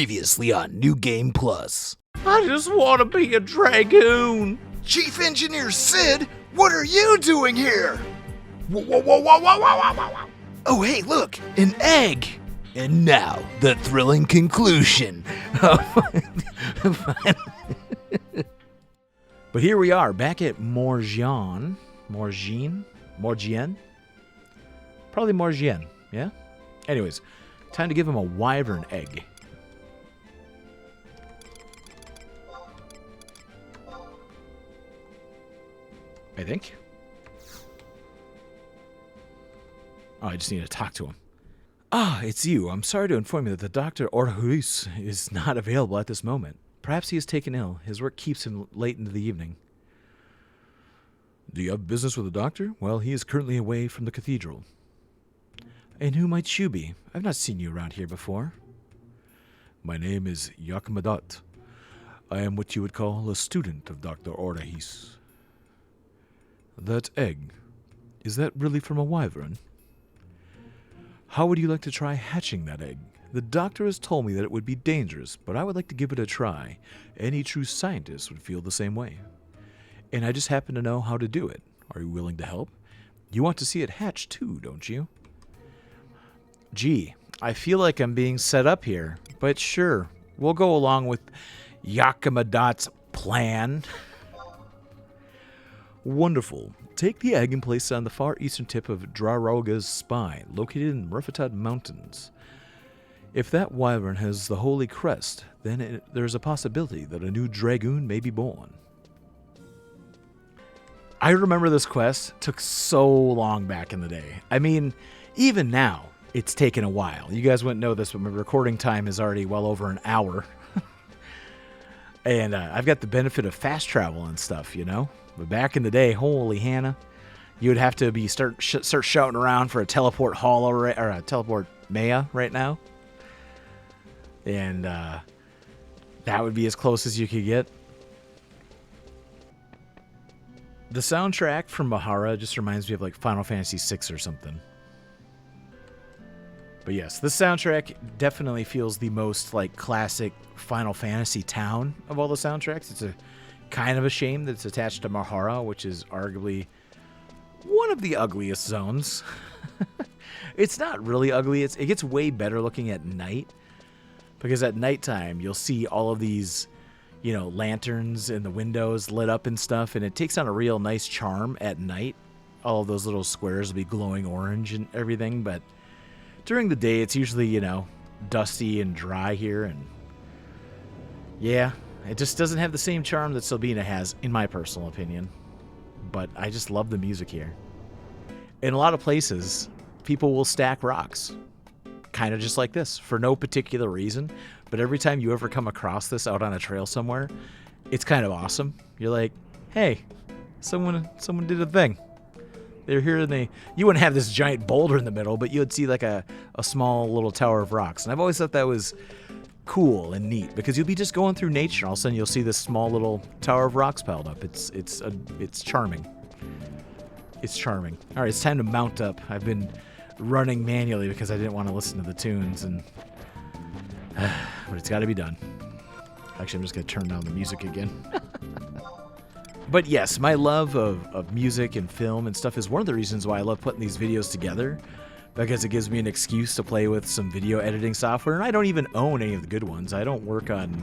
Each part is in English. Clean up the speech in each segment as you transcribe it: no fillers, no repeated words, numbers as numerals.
Previously on New Game Plus. I just want to be a Dragoon. Chief Engineer Sid, what are you doing here? Whoa. Oh, hey, look, an egg. And now, the thrilling conclusion. But here we are, back at Morgien. Probably Morgien, yeah? Anyways, time to give him a wyvern egg. I think. Oh, I just need to talk to him. Ah, it's you. I'm sorry to inform you that the Dr. Orhus is not available at this moment. Perhaps he is taken ill. His work keeps him late into the evening. Do you have business with the doctor? Well, he is currently away from the cathedral. And who might you be? I've not seen you around here before. My name is Yakmadat. I am what you would call a student of Dr. Orhus. That egg, is that really from a wyvern? How would you like to try hatching that egg? The doctor has told me that it would be dangerous, but I would like to give it a try. Any true scientist would feel the same way. And I just happen to know how to do it. Are you willing to help? You want to see it hatch too, don't you? Gee, I feel like I'm being set up here, but sure, we'll go along with Yakamadat's plan. Wonderful. Take the egg and place it on the far eastern tip of Draroga's spine, located in Murfatad Mountains. If that wyvern has the holy crest, then there's a possibility that a new Dragoon may be born. I remember this quest took so long back in the day. I mean, even now, it's taken a while. You guys wouldn't know this, but my recording time is already well over an hour. And I've got the benefit of fast travel and stuff, you know? But back in the day, holy Hannah, you would have to be start shouting around for a teleport holo or a teleport Maya right now. And that would be as close as you could get. The soundtrack from Mahara just reminds me of like Final Fantasy VI or something. But yes, this soundtrack definitely feels the most like classic Final Fantasy town of all the soundtracks. It's a kind of a shame that it's attached to Mahara, which is arguably one of the ugliest zones. It's not really ugly. It gets way better looking at night. Because at nighttime, you'll see all of these, you know, lanterns in the windows lit up and stuff. And it takes on a real nice charm at night. All of those little squares will be glowing orange and everything. But during the day, it's usually, you know, dusty and dry here. And yeah, it just doesn't have the same charm that Selbina has, in my personal opinion. But I just love the music here. In a lot of places, people will stack rocks. Kind of just like this, for no particular reason. But every time you ever come across this out on a trail somewhere, it's kind of awesome. You're like, hey, someone did a thing. They're here and you wouldn't have this giant boulder in the middle, but you would see like a small little tower of rocks. And I've always thought that was cool and neat, because you'll be just going through nature and all of a sudden you'll see this small little tower of rocks piled up. It's charming. It's charming. All right, it's time to mount up. I've been running manually because I didn't want to listen to the tunes, and but it's got to be done. Actually, I'm just going to turn down the music again. But yes, my love of music and film and stuff is one of the reasons why I love putting these videos together, because it gives me an excuse to play with some video editing software. And I don't even own any of the good ones. I don't work on,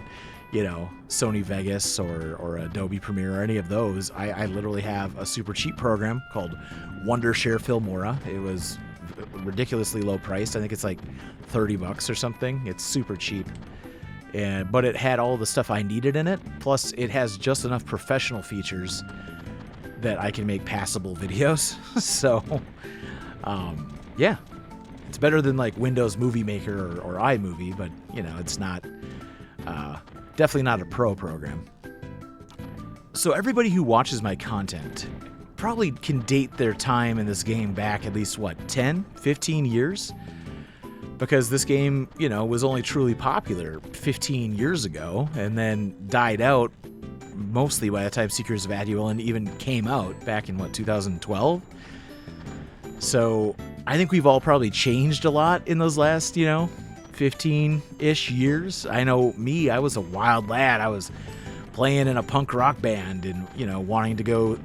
you know, Sony Vegas or Adobe Premiere or any of those. I literally have a super cheap program called Wondershare Filmora. It was ridiculously low priced. I think it's like $30 or something. It's super cheap. But it had all the stuff I needed in it. Plus, it has just enough professional features that I can make passable videos. So, yeah. It's better than like Windows Movie Maker or iMovie, but, you know, it's not, definitely not a pro program. So everybody who watches my content probably can date their time in this game back at least, 10, 15 years? Because this game, you know, was only truly popular 15 years ago and then died out mostly by the time Seekers of Aduelin even came out back in, 2012? So I think we've all probably changed a lot in those last, 15-ish years. I know me, I was a wild lad. I was playing in a punk rock band and, wanting to go,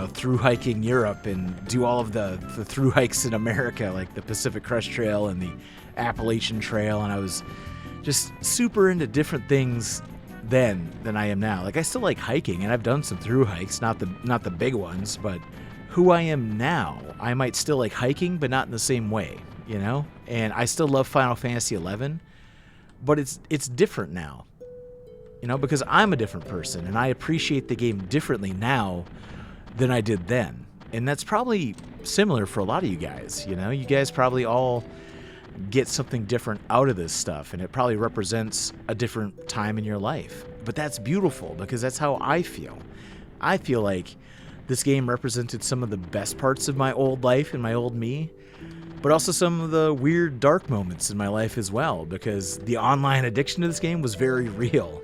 through hiking Europe and do all of the through hikes in America, like the Pacific Crest Trail and the Appalachian Trail. And I was just super into different things then than I am now. Like, I still like hiking, and I've done some through hikes, not the big ones, but who I am now, I might still like hiking, but not in the same way, And I still love Final Fantasy XI, but it's different now, because I'm a different person, and I appreciate the game differently now than I did then. And that's probably similar for a lot of you guys, You guys probably all get something different out of this stuff, and it probably represents a different time in your life. But that's beautiful, because that's how I feel. I feel like this game represented some of the best parts of my old life and my old me, but also some of the weird dark moments in my life as well, because the online addiction to this game was very real,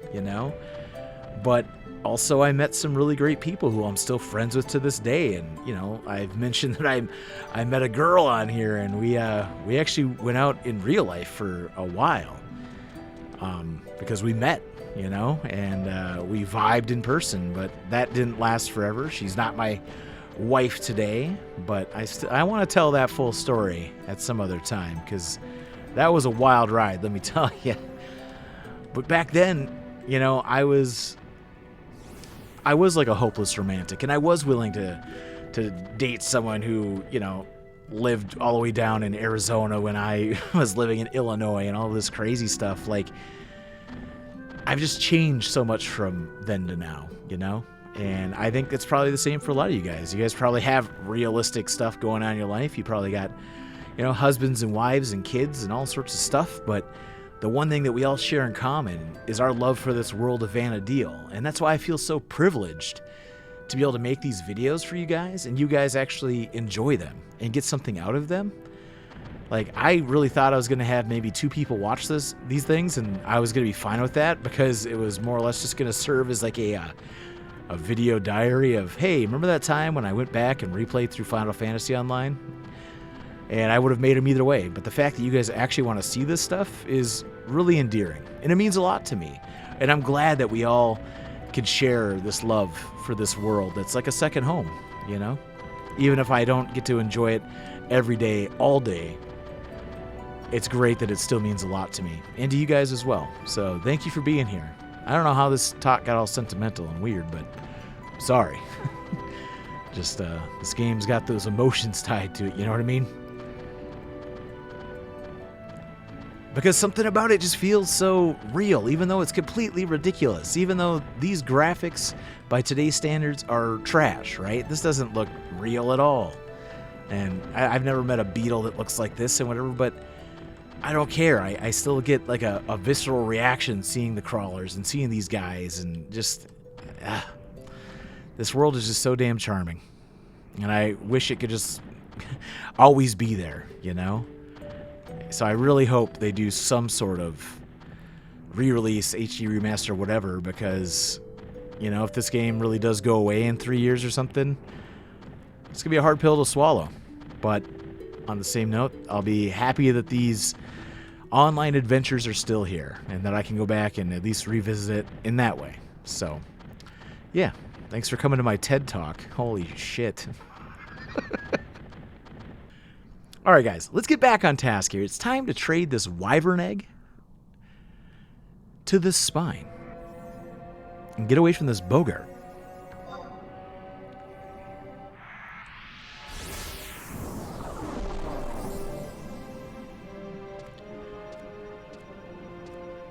But also, I met some really great people who I'm still friends with to this day, and I've mentioned that I met a girl on here, and we actually went out in real life for a while, because we met, and we vibed in person, but that didn't last forever. She's not my wife today, but I want to tell that full story at some other time, because that was a wild ride, let me tell you. But back then, I was like a hopeless romantic, and I was willing to date someone who, lived all the way down in Arizona when I was living in Illinois and all this crazy stuff. Like, I've just changed so much from then to now, And I think it's probably the same for a lot of you guys. You guys probably have realistic stuff going on in your life. You probably got, husbands and wives and kids and all sorts of stuff, but the one thing that we all share in common is our love for this world of Vana'diel. And that's why I feel so privileged to be able to make these videos for you guys, and you guys actually enjoy them and get something out of them. Like, I really thought I was going to have maybe 2 people watch these things, and I was going to be fine with that, because it was more or less just going to serve as like a video diary of, hey, remember that time when I went back and replayed through Final Fantasy Online? And I would have made them either way. But the fact that you guys actually want to see this stuff is really endearing. And it means a lot to me. And I'm glad that we all can share this love for this world that's like a second home, Even if I don't get to enjoy it every day, all day, it's great that it still means a lot to me. And to you guys as well. So thank you for being here. I don't know how this talk got all sentimental and weird, but sorry. Just, this game's got those emotions tied to it, you know what I mean? Because something about it just feels so real, even though it's completely ridiculous. Even though these graphics, by today's standards, are trash, right? This doesn't look real at all. And I've never met a beetle that looks like this and whatever, but I don't care. I still get like a visceral reaction seeing the crawlers and seeing these guys, and just... this world is just so damn charming. And I wish it could just always be there, So I really hope they do some sort of re-release, HD remaster, whatever, because, if this game really does go away in 3 years or something, it's going to be a hard pill to swallow. But on the same note, I'll be happy that these online adventures are still here, and that I can go back and at least revisit it in that way. So, yeah, thanks for coming to my TED Talk. Holy shit. Alright guys, let's get back on task here. It's time to trade this wyvern egg to this spine. And get away from this Bogart.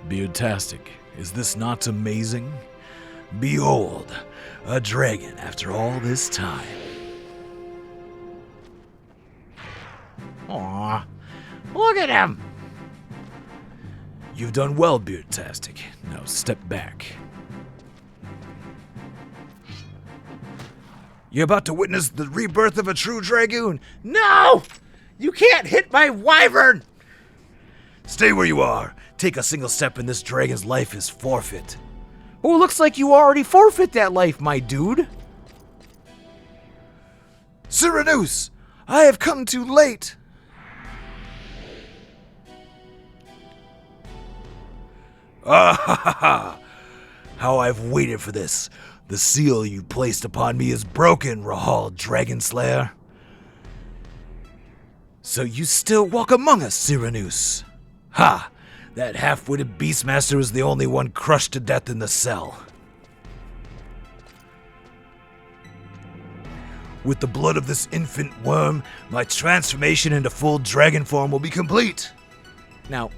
Beardtastic, is this not amazing? Behold, a dragon after all this time. Aw, look at him! You've done well, Beardtastic. Now step back. You're about to witness the rebirth of a true Dragoon. No! You can't hit my wyvern! Stay where you are. Take a single step and this dragon's life is forfeit. Oh, looks like you already forfeit that life, my dude. Cyranus, I have come too late. Ah ha ha ha! How I've waited for this. The seal you placed upon me is broken, Rahal Dragon Slayer. So you still walk among us, Cyranus. Ha! That half-witted Beastmaster was the only one crushed to death in the cell. With the blood of this infant worm, my transformation into full dragon form will be complete. Now,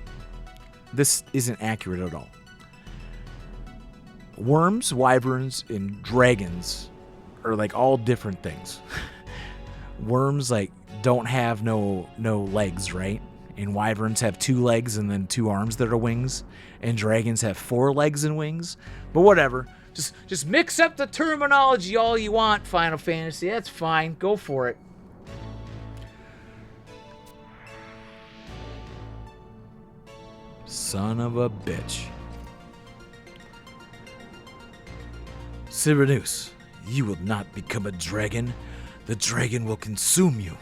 this isn't accurate at all. Worms, wyverns, and dragons are like all different things. Worms like don't have no legs, right? And wyverns have 2 legs and then 2 arms that are wings, and dragons have 4 legs and wings. But whatever. Just mix up the terminology all you want, Final Fantasy. That's fine. Go for it. Son of a bitch. Cyranus, you will not become a dragon. The dragon will consume you.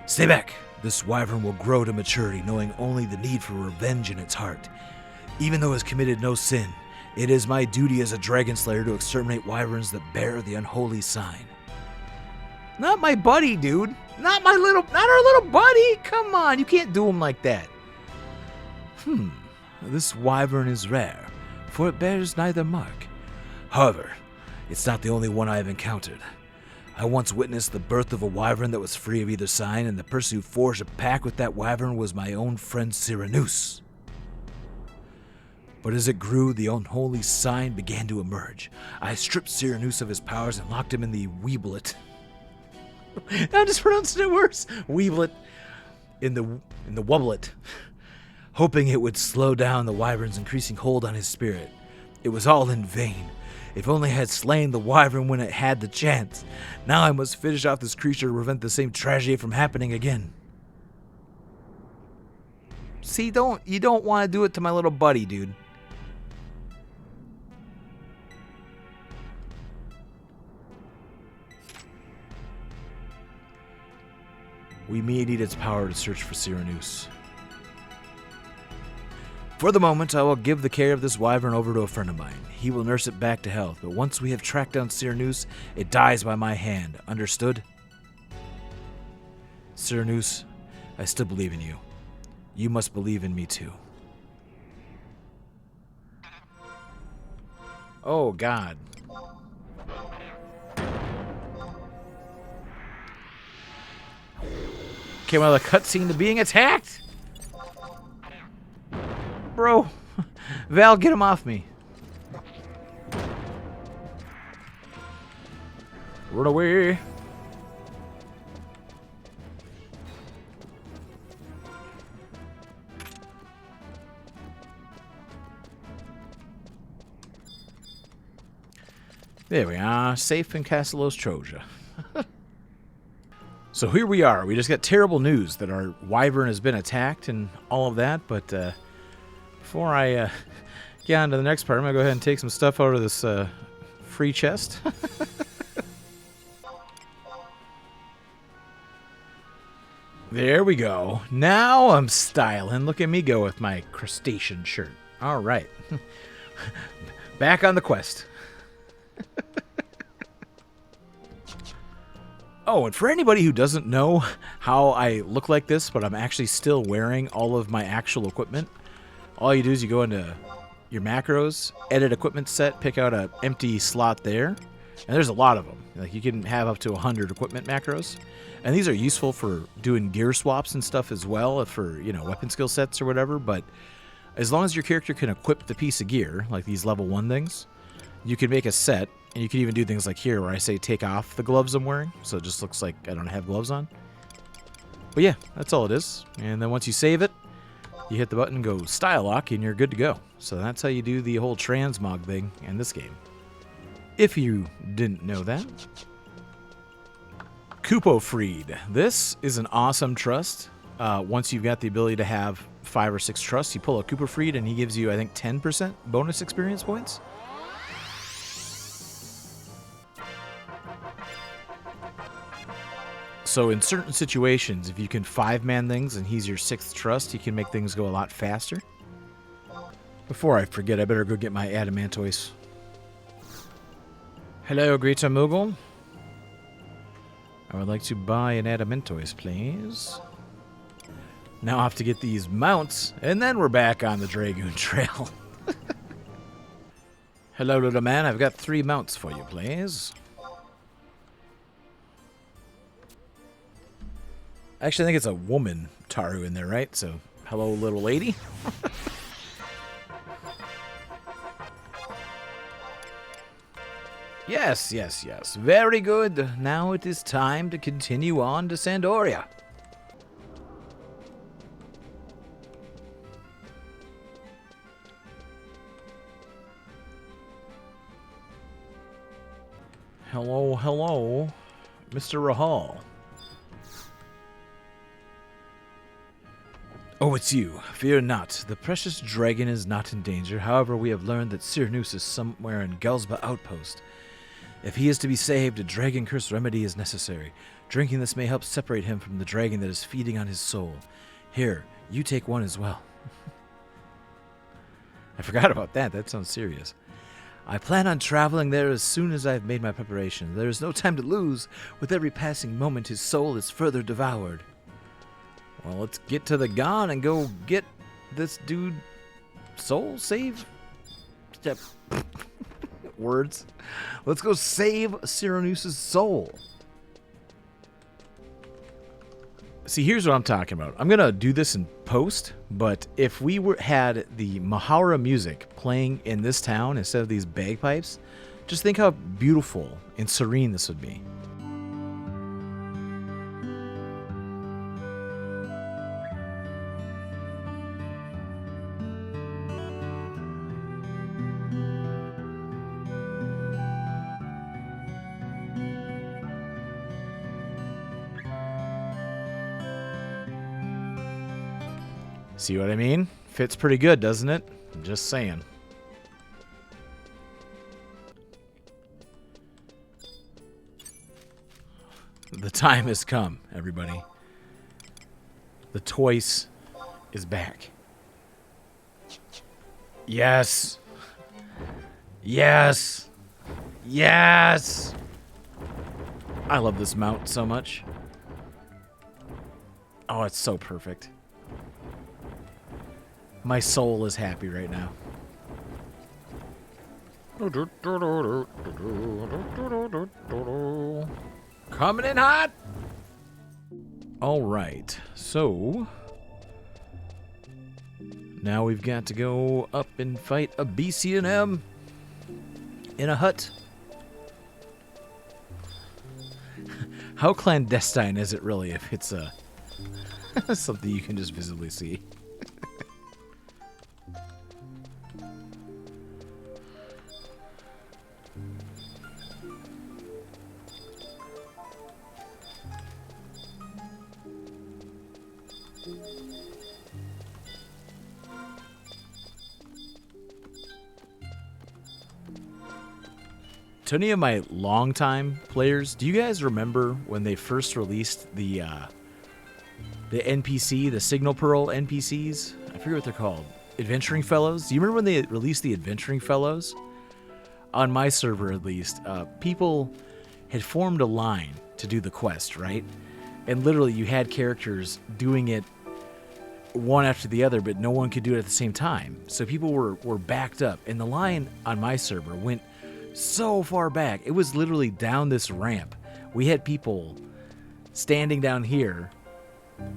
Stay back. This wyvern will grow to maturity, knowing only the need for revenge in its heart. Even though it has committed no sin, it is my duty as a dragon slayer to exterminate wyverns that bear the unholy sign. Not my buddy, dude. Not our little buddy. Come on, you can't do him like that. This wyvern is rare, for it bears neither mark. However, it's not the only one I have encountered. I once witnessed the birth of a wyvern that was free of either sign, and the person who forged a pact with that wyvern was my own friend Cyranus. But as it grew, the unholy sign began to emerge. I stripped Cyranus of his powers and locked him in the Weeblet. I'm just pronouncing it worse. Weeblet. In the Wobblet. Hoping it would slow down the wyvern's increasing hold on his spirit. It was all in vain. If only I had slain the wyvern when it had the chance. Now I must finish off this creature to prevent the same tragedy from happening again. See, you don't want to do it to my little buddy, dude. We may need its power to search for Cyranus. For the moment, I will give the care of this wyvern over to a friend of mine. He will nurse it back to health, but once we have tracked down Cyranus, it dies by my hand. Understood? Cyranus, I still believe in you. You must believe in me too. Oh, God. Came out of the cutscene to being attacked? Bro, Val, get him off me. Run away. There we are, safe in Castellos Troja. So here we are. We just got terrible news that our wyvern has been attacked and all of that, but before I get on to the next part, I'm going to go ahead and take some stuff out of this free chest. There we go. Now I'm styling. Look at me go with my crustacean shirt. All right. Back on the quest. Oh, and for anybody who doesn't know how I look like this, but I'm actually still wearing all of my actual equipment, all you do is you go into your macros, edit equipment set, pick out an empty slot there, and there's a lot of them. Like you can have up to 100 equipment macros, and these are useful for doing gear swaps and stuff as well, for weapon skill sets or whatever. But as long as your character can equip the piece of gear, like these level 1 things, you can make a set. And you can even do things like here where I say take off the gloves I'm wearing. So it just looks like I don't have gloves on. But yeah, that's all it is. And then once you save it, you hit the button, go style lock, and you're good to go. So that's how you do the whole transmog thing in this game. If you didn't know that. Kupo Freed. This is an awesome trust. Once you've got the ability to have 5 or 6 trusts, you pull a Kupo Freed and he gives you, I think, 10% bonus experience points. So in certain situations, if you can 5-man things and he's your 6th trust, he can make things go a lot faster. Before I forget, I better go get my adamantoise. Hello, Greta Moogle. I would like to buy an adamantoise, please. Now I have to get these mounts, and then we're back on the Dragoon Trail. Hello, little man. I've got 3 mounts for you, please. Actually, I think it's a woman Taru in there, right? So, hello, little lady. Yes, yes, yes. Very good. Now it is time to continue on to Sandoria. Hello, hello, Mr. Rahal. Oh, it's you. Fear not. The precious dragon is not in danger. However, we have learned that Cyrnus is somewhere in Gelsba Outpost. If he is to be saved, a dragon curse remedy is necessary. Drinking this may help separate him from the dragon that is feeding on his soul. Here, you take one as well. I forgot about that. That sounds serious. I plan on traveling there as soon as I have made my preparations. There is no time to lose. With every passing moment, his soul is further devoured. Well, let's get to the Gon and go get this dude soul save step. Words. Let's go save Cyrnus' soul. See, here's what I'm talking about. I'm gonna do this in post, but if we had the Mahara music playing in this town instead of these bagpipes, just think how beautiful and serene this would be. See what I mean? Fits pretty good, doesn't it? Just saying. The time has come, everybody. The Toys is back. Yes. Yes. Yes. I love this mount so much. Oh, it's so perfect. My soul is happy right now. Coming in hot. All right. So now we've got to go up and fight a BC&M in a hut. How clandestine is it really if it's a something you can just visibly see? To any of my longtime players, do you guys remember when they first released the NPC, the Signal Pearl NPCs? I forget what they're called. Adventuring Fellows? Do you remember when they released the Adventuring Fellows? On my server, at least, people had formed a line to do the quest, right? And literally, you had characters doing it one after the other, but no one could do it at the same time. So people were backed up. And the line on my server went so far back. It was literally down this ramp. We had people standing down here,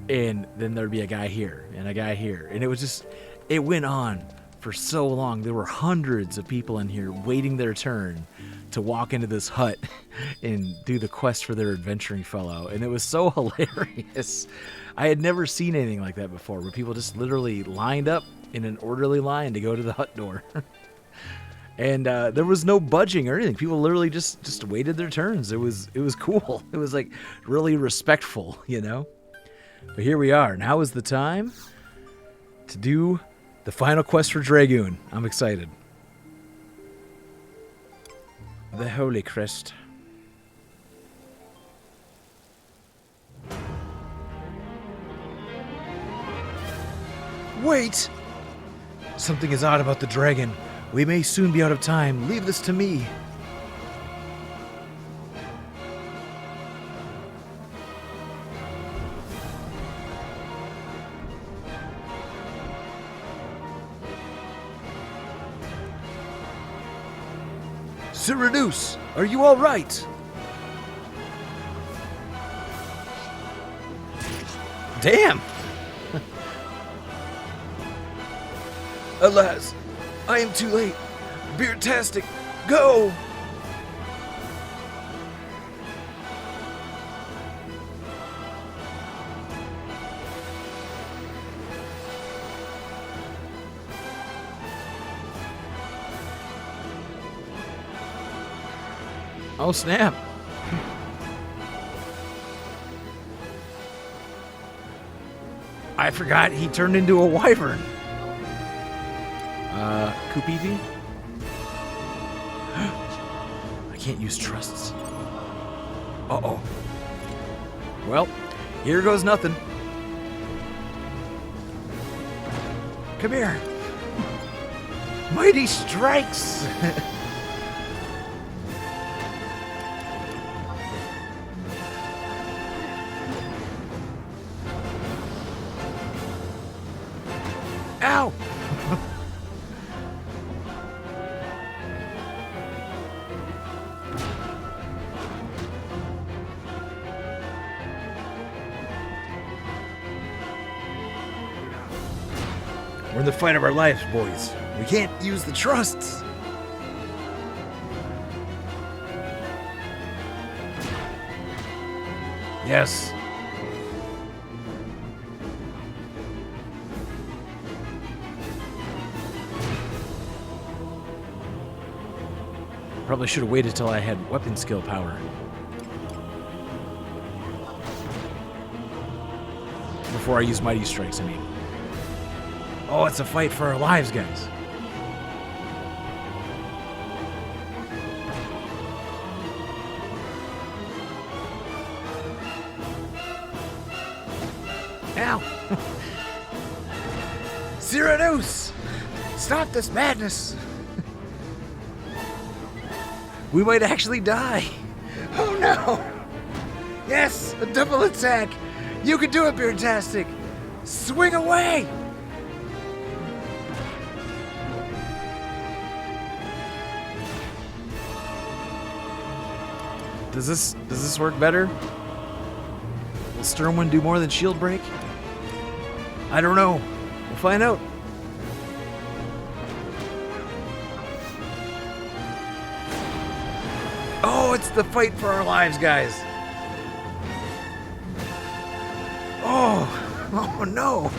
and then there'd be a guy here and a guy here. And it was just, it went on for so long. There were hundreds of people in here waiting their turn to walk into this hut and do the quest for their adventuring fellow. And it was so hilarious. I had never seen anything like that before, where people just literally lined up in an orderly line to go to the hut door. And there was no budging or anything. People literally just waited their turns. It was cool. It was like really respectful, you know? But here we are. Now is the time to do the final quest for Dragoon. I'm excited. The Holy Crest. Wait! Something is odd about the dragon. We may soon be out of time. Leave this to me. Cyranoos, are you all right? Damn! Alas, I am too late. Beardtastic, go! Oh, snap. I forgot he turned into a wyvern. Koopiti? I can't use trusts. Uh-oh. Well, here goes nothing. Come here. Mighty strikes! Ow! We're in the fight of our lives, boys. We can't use the trusts. Yes. Probably should have waited till I had weapon skill power. Before I use mighty strikes, I mean. Oh, it's a fight for our lives, guys. Ow! Cyranoos, stop this madness. We might actually die. Oh no! Yes, a double attack. You can do it, Beardtastic. Swing away! Does this work better? Will Sternwind do more than shield break? I don't know. We'll find out. Oh, it's the fight for our lives, guys. Oh no.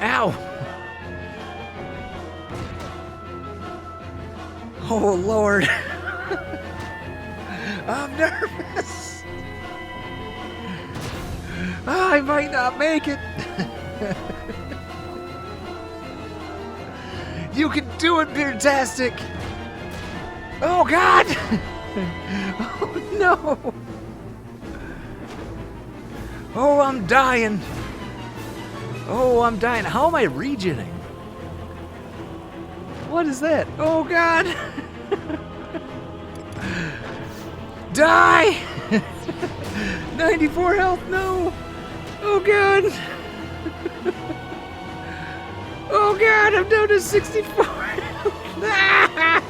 Ow! Oh Lord. I'm nervous. I might not make it. You can do it, Beardtastic. Oh God. Oh no. Oh, I'm dying. Oh, I'm dying. How am I regening? What is that? Oh God. Die. 94 health, no. Oh God. Oh God, I'm down to 64. Ah!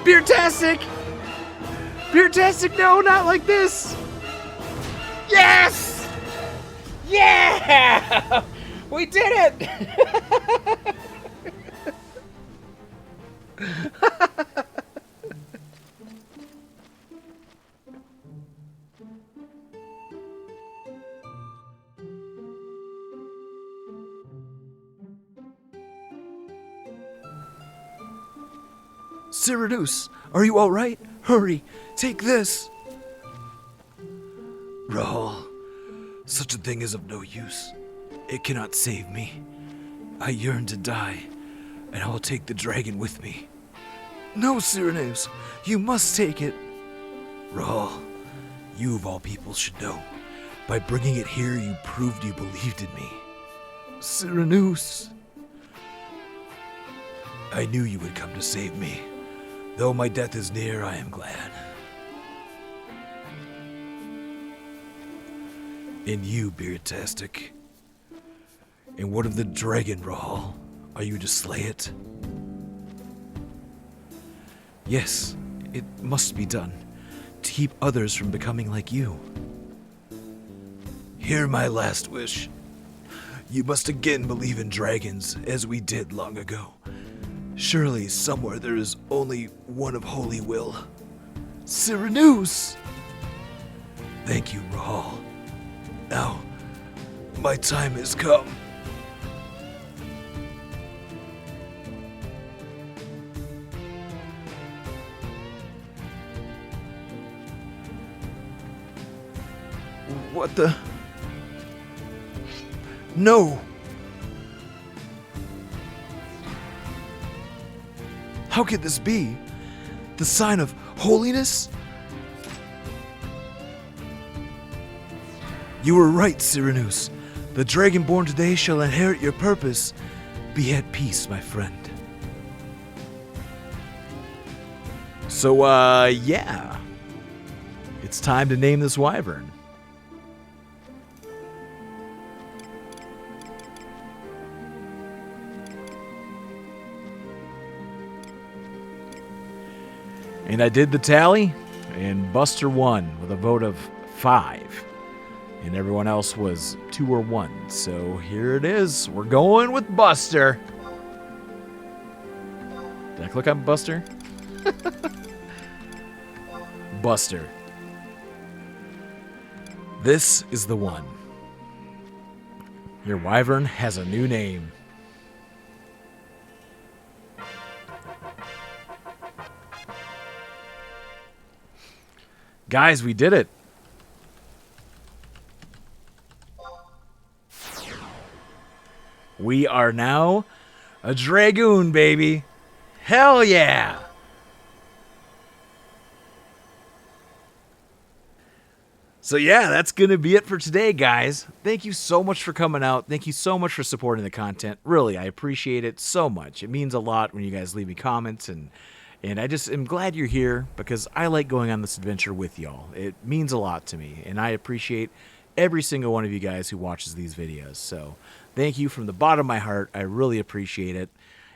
Beardtastic! Beardtastic, no, not like this! Yes! Yeah! We did it! Cyranoos, are you all right? Hurry, take this. Rahul, such a thing is of no use. It cannot save me. I yearn to die, and I will take the dragon with me. No, Cyranoos, you must take it. Rahul, You of all people should know. By bringing it here, you proved you believed in me. Cyranoos. I knew you would come to save me. Though my death is near, I am glad. And you, Beardtastic. And what of the dragon, Rahal? Are you to slay it? Yes, it must be done, to keep others from becoming like you. Hear my last wish. You must again believe in dragons, as we did long ago. Surely somewhere there is only one of holy will. Cyranoos! Thank you, Rahal. Now, my time has come. What the? No! How could this be? The sign of holiness? You were right, Cyranoos. The dragon born today shall inherit your purpose. Be at peace, my friend. So, yeah. It's time to name this wyvern. And I did the tally, and Buster won with a vote of 5. And everyone else was 2 or 1. So here it is. We're going with Buster. Did I click on Buster? Buster. This is the one. Your wyvern has a new name. Guys, we did it. We are now a Dragoon, baby. Hell yeah. So yeah, that's going to be it for today, guys. Thank you so much for coming out. Thank you so much for supporting the content. Really, I appreciate it so much. It means a lot when you guys leave me comments, and I just am glad you're here because I like going on this adventure with y'all. It means a lot to me, and I appreciate every single one of you guys who watches these videos. So thank you from the bottom of my heart. I really appreciate it,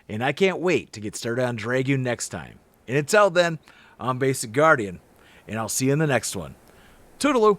and I can't wait to get started on Dragoon next time. And until then, I'm Basic Guardian, and I'll see you in the next one. Toodaloo!